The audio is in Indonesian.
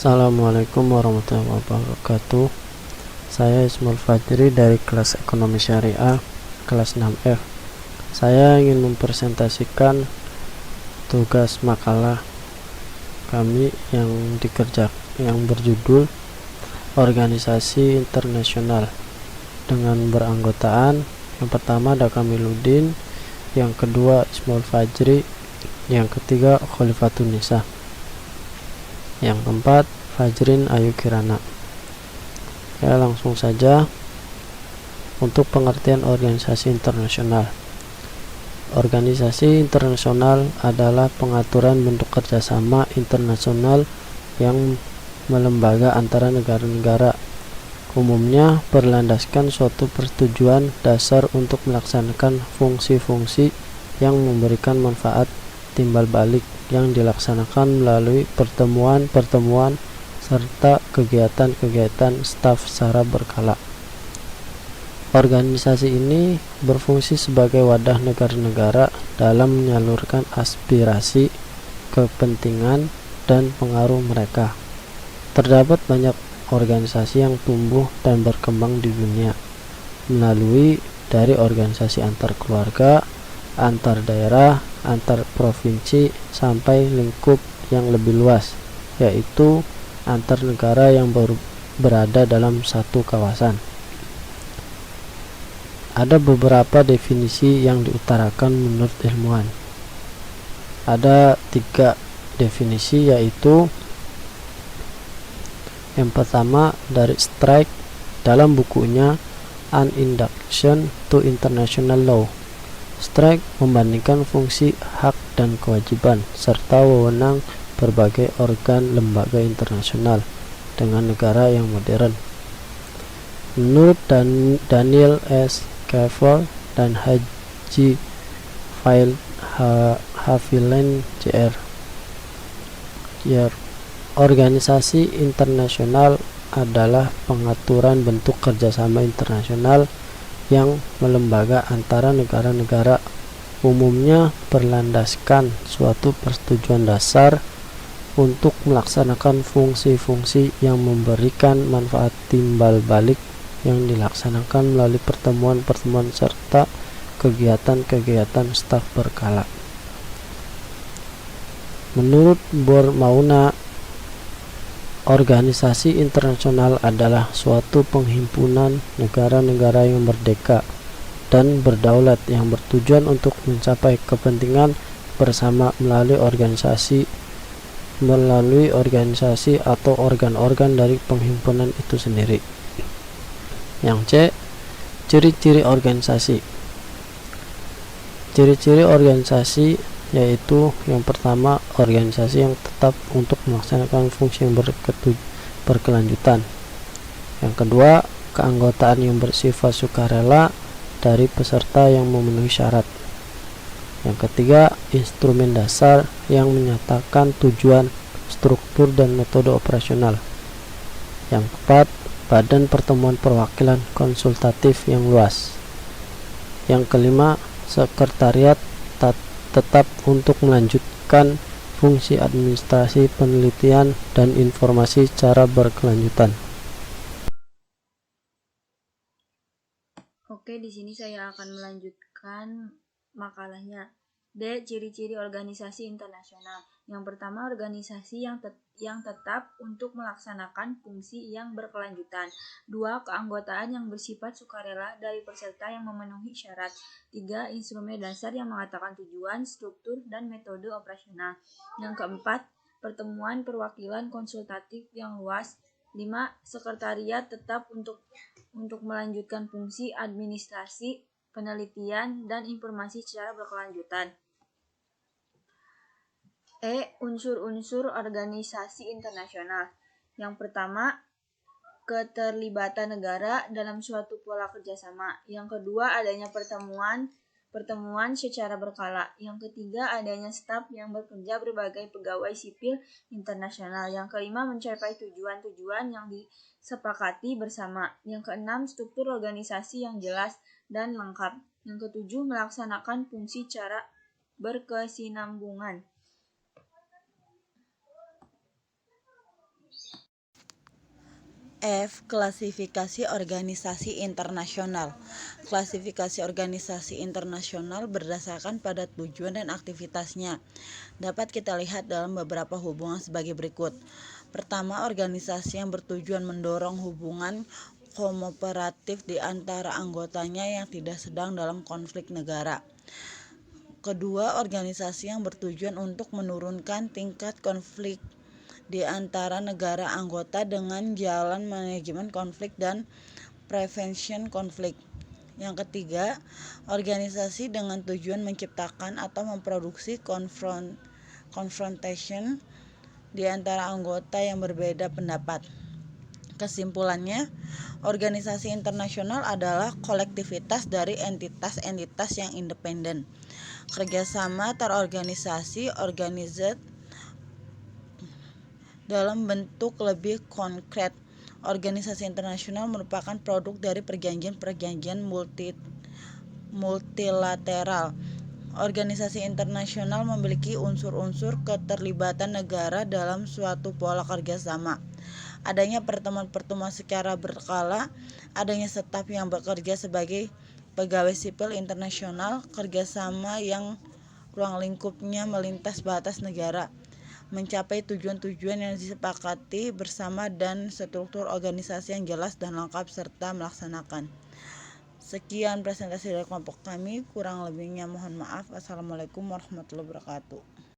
Assalamualaikum warahmatullahi wabarakatuh. Saya Ismail Fajri dari kelas Ekonomi Syariah kelas 6F. Saya ingin mempresentasikan tugas makalah kami yang berjudul Organisasi Internasional, dengan beranggotaan yang pertama ada Kamiluddin, yang kedua Ismail Fajri, yang ketiga Khalifatun Nisa, yang keempat Fajrin Ayu Kirana. Ya, langsung saja untuk pengertian organisasi internasional. Organisasi internasional adalah pengaturan bentuk kerjasama internasional yang melembaga antara negara-negara, umumnya berlandaskan suatu persetujuan dasar untuk melaksanakan fungsi-fungsi yang memberikan manfaat timbal balik yang dilaksanakan melalui pertemuan-pertemuan serta kegiatan-kegiatan staf secara berkala. Organisasi ini berfungsi sebagai wadah negara-negara dalam menyalurkan aspirasi, kepentingan, dan pengaruh mereka. Terdapat banyak organisasi yang tumbuh dan berkembang di dunia melalui dari organisasi antar keluarga, antar daerah, antar provinsi, sampai lingkup yang lebih luas, yaitu antar negara yang berada dalam satu kawasan. Ada beberapa definisi yang diutarakan menurut ilmuwan. Ada 3 definisi, yaitu yang pertama dari Strike dalam bukunya An Introduction to International Law. Strike membandingkan fungsi, hak, dan kewajiban serta wewenang berbagai organ lembaga internasional dengan negara yang modern. Menurut Daniel S. Keffer dan Haji Haviland Jr., organisasi internasional adalah pengaturan bentuk kerjasama internasional yang melembaga antara negara-negara, umumnya berlandaskan suatu persetujuan dasar untuk melaksanakan fungsi-fungsi yang memberikan manfaat timbal balik yang dilaksanakan melalui pertemuan-pertemuan serta kegiatan-kegiatan staf berkala. Menurut Bormauna, organisasi internasional adalah suatu penghimpunan negara-negara yang merdeka dan berdaulat yang bertujuan untuk mencapai kepentingan bersama melalui organisasi atau organ-organ dari penghimpunan itu sendiri. Yang C, ciri-ciri organisasi. Ciri-ciri organisasi yaitu yang pertama, organisasi yang tetap untuk melaksanakan fungsi yang berkelanjutan. Yang kedua, keanggotaan yang bersifat sukarela dari peserta yang memenuhi syarat. Yang ketiga, instrumen dasar yang menyatakan tujuan, struktur, dan metode operasional. Yang keempat, badan pertemuan perwakilan konsultatif yang luas. Yang kelima, sekretariat tetap untuk melanjutkan fungsi administrasi, penelitian, dan informasi secara berkelanjutan. Oke, di sini saya akan melanjutkan makalahnya. D. Ciri-ciri organisasi internasional. Yang pertama, organisasi yang tetap untuk melaksanakan fungsi yang berkelanjutan. 2. Keanggotaan yang bersifat sukarela dari peserta yang memenuhi syarat. 3. Instrumen dasar yang mengatakan tujuan, struktur, dan metode operasional. Yang keempat, pertemuan perwakilan konsultatif yang luas. 5. Sekretariat tetap untuk melanjutkan fungsi administrasi, penelitian, dan informasi secara berkelanjutan. E. Unsur-unsur organisasi internasional. Yang pertama, keterlibatan negara dalam suatu pola kerjasama. Yang kedua, adanya pertemuan secara berkala. Yang ketiga, adanya staf yang bekerja berbagai pegawai sipil internasional. Yang kelima, mencapai tujuan-tujuan yang disepakati bersama. Yang keenam, struktur organisasi yang jelas dan lengkap. Yang ketujuh, melaksanakan fungsi secara berkesinambungan. F. Klasifikasi organisasi internasional. Klasifikasi organisasi internasional berdasarkan pada tujuan dan aktivitasnya. Dapat kita lihat dalam beberapa hubungan sebagai berikut. Pertama, organisasi yang bertujuan mendorong hubungan kooperatif di antara anggotanya yang tidak sedang dalam konflik negara. Kedua, organisasi yang bertujuan untuk menurunkan tingkat konflik di antara negara anggota dengan jalan manajemen konflik dan prevention konflik. Yang ketiga, organisasi dengan tujuan menciptakan atau memproduksi confrontation di antara anggota yang berbeda pendapat. Kesimpulannya, organisasi internasional adalah kolektivitas dari entitas-entitas yang independen. Kerjasama terorganisasi organized dalam bentuk lebih konkret. Organisasi internasional merupakan produk dari perjanjian-perjanjian multilateral. Organisasi internasional memiliki unsur-unsur keterlibatan negara dalam suatu pola kerjasama. Adanya pertemuan-pertemuan secara berkala, adanya staf yang bekerja sebagai pegawai sipil internasional, kerjasama yang ruang lingkupnya melintas batas negara, mencapai tujuan-tujuan yang disepakati bersama dan struktur organisasi yang jelas dan lengkap serta melaksanakan. Sekian presentasi dari kelompok kami, kurang lebihnya mohon maaf. Assalamualaikum warahmatullahi wabarakatuh.